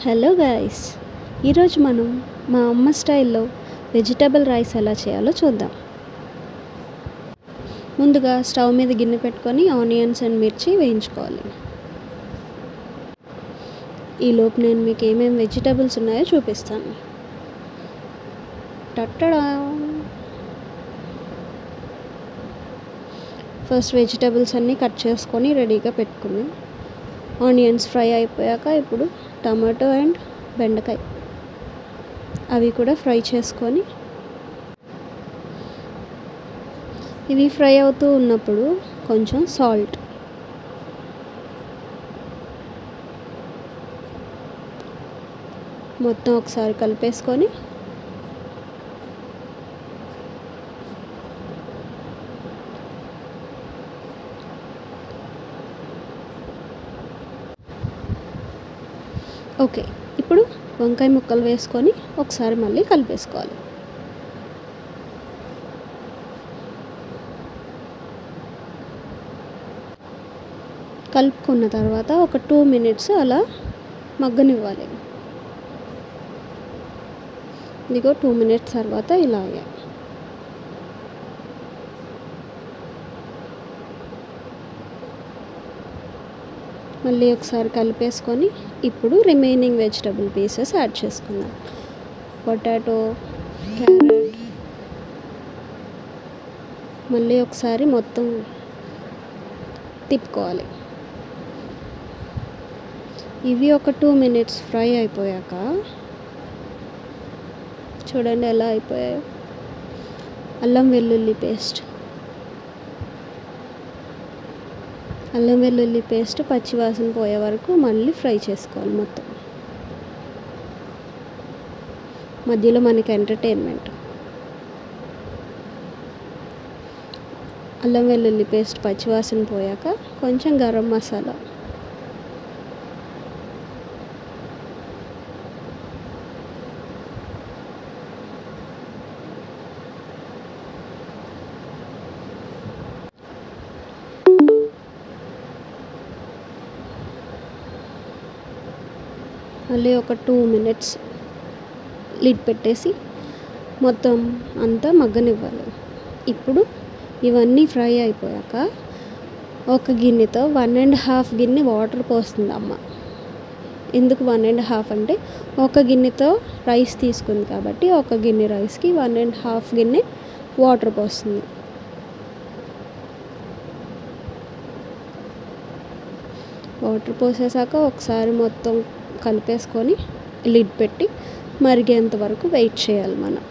Hello guys, ఈరోజు మనం మా అమ్మ స్టైల్లో వెజిటబుల్ రైస్ ఎలా చేయాలో చూద్దాం. ముందుగా స్టవ్ మీద గిన్నె పెట్టుకొని ఆనియన్స్ అండ్ మిర్చి వేయించుకోవాలి. ఈలోపు నేను మీకు ఏమేమి వెజిటబుల్స్ ఉన్నాయో చూపిస్తాను. టట్టడా! ఫస్ట్ వెజిటబుల్స్ అన్నీ కట్ చేసుకొని రెడీగా పెట్టుకుంది. ఆనియన్స్ ఫ్రై అయిపోయాక ఇప్పుడు టమాటో అండ్ బెండకాయ అవి కూడా ఫ్రై చేసుకొని, ఇవి ఫ్రై అవుతూ ఉన్నప్పుడు కొంచెం సాల్ట్, మొత్తం ఒకసారి కలిపేసుకొని ఓకే, ఇప్పుడు వంకాయ ముక్కలు వేసుకొని ఒకసారి మళ్ళీ కలిపేసుకోవాలి. కలుపుకున్న తర్వాత ఒక 2 minutes అలా మగ్గనివ్వాలి. ఇదిగో 2 minutes తర్వాత ఇలా అయ్యాయి. మళ్ళీ ఒకసారి కలిపేసుకొని ఇప్పుడు రిమైనింగ్ వెజిటబుల్ పీసెస్ యాడ్ చేసుకుందాం. పొటాటో, క్యారెట్, మళ్ళీ ఒకసారి మొత్తం తిప్పుకోవాలి. ఇవి ఒక 2 minutes ఫ్రై అయిపోయాక చూడండి ఎలా అయిపోయాయో. అల్లం వెల్లుల్లి పేస్ట్ పచ్చివాసన పోయే వరకు మళ్ళీ ఫ్రై చేసుకోవాలి. మొత్తం మధ్యలో మనకి ఎంటర్టైన్మెంట్. అల్లం వెల్లుల్లి పేస్ట్ పచ్చివాసన పోయాక కొంచెం గరం మసాలా, మళ్ళీ ఒక 2 minutes లిడ్ పెట్టేసి మొత్తం అంతా మగ్గనివ్వాలి. ఇప్పుడు ఇవన్నీ ఫ్రై అయిపోయాక ఒక గిన్నెతో 1.5 గిన్నె వాటర్ పోస్తుంది అమ్మ. ఎందుకు 1.5 అంటే ఒక గిన్నెతో రైస్ తీసుకుంది కాబట్టి ఒక గిన్నె రైస్కి 1.5 గిన్నె వాటర్ పోస్తుంది. వాటర్ పోసేసాక ఒకసారి మొత్తం కలిపేసుకొని లిడ్ పెట్టి మరిగేంత వరకు వెయిట్ చేయాలి మనం.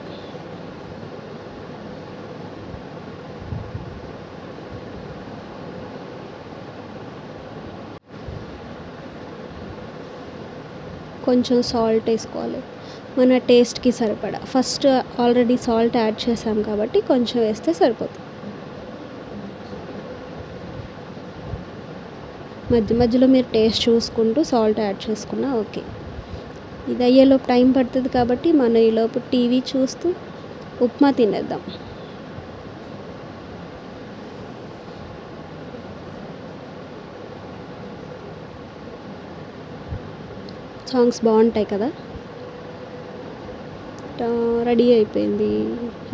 కొంచెం సాల్ట్ వేసుకోవాలి మన టేస్ట్కి సరిపడా. ఫస్ట్ ఆల్రెడీ సాల్ట్ యాడ్ చేసాం కాబట్టి కొంచెం వేస్తే సరిపోతుంది. మధ్య మధ్యలో మీరు టేస్ట్ చూసుకుంటూ సాల్ట్ యాడ్ చేసుకున్నా ఓకే. ఇది అయ్యేలోపు టైం పడుతుంది కాబట్టి మనం ఈలోపు టీవీ చూస్తూ ఉప్మా తినేద్దాం. సాంగ్స్ బాగుంటాయి కదా. రెడీ అయిపోయింది,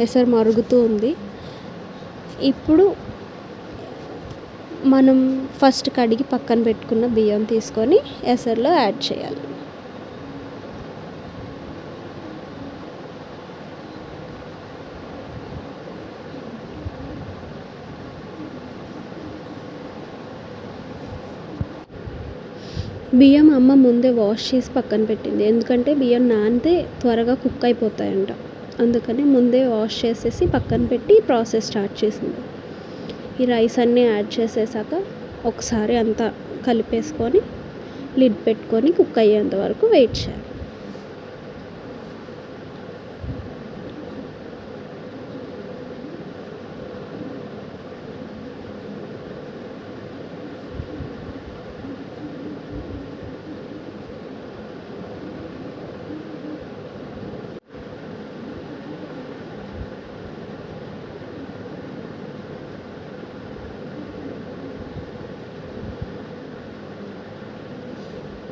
ఎసరు మరుగుతూ ఉంది. ఇప్పుడు మనం ఫస్ట్ కడిగి పక్కన పెట్టుకున్న బియ్యం తీసుకొని ఎసరులో యాడ్ చేయాలి. బియ్యం అమ్మ ముందే వాష్ చేసి పక్కన పెట్టింది. ఎందుకంటే బియ్యం నానితే త్వరగా కుక్ అయిపోతాయంట. అందుకని ముందే వాష్ చేసేసి పక్కన పెట్టి ప్రాసెస్ స్టార్ట్ చేసింది. ఈ రైస్ అన్నీ యాడ్ చేసేసాక ఒకసారి అంతా కలిపేసుకొని లిడ్ పెట్టుకొని కుక్ అయ్యేంత వరకు వెయిట్ చేయాలి.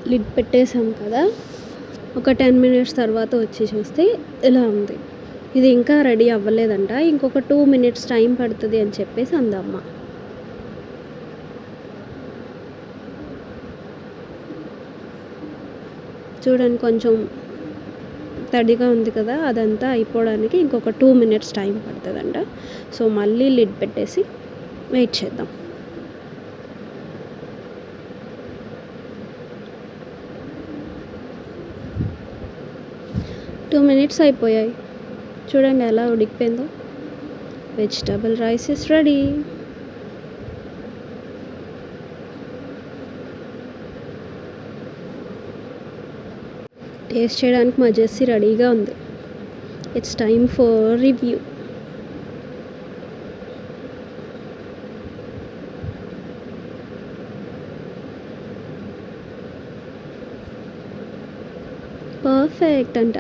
లిడ్ పెట్టేసాం కదా, ఒక 10 మినిట్స్ తర్వాత వచ్చి చూస్తే ఇలా ఉంది. ఇది ఇంకా రెడీ అవ్వలేదంట. ఇంకొక 2 మినిట్స్ టైం పడుతుంది అని చెప్పేసి అందమ్మ. చూడండి కొంచెం తడిగా ఉంది కదా, అదంతా అయిపోవడానికి ఇంకొక 2 మినిట్స్ టైం పడుతుందంట. సో మళ్ళీ లిడ్ పెట్టేసి వెయిట్ చేద్దాం. టూ మినిట్స్ అయిపోయాయి. చూడండి ఎలా ఉడికిపోయిందో. Vegetable rice is ready. Taste చేయడానికి మా జెస్సీ రెడీగా ఉంది. It's time for review. Perfect అంట.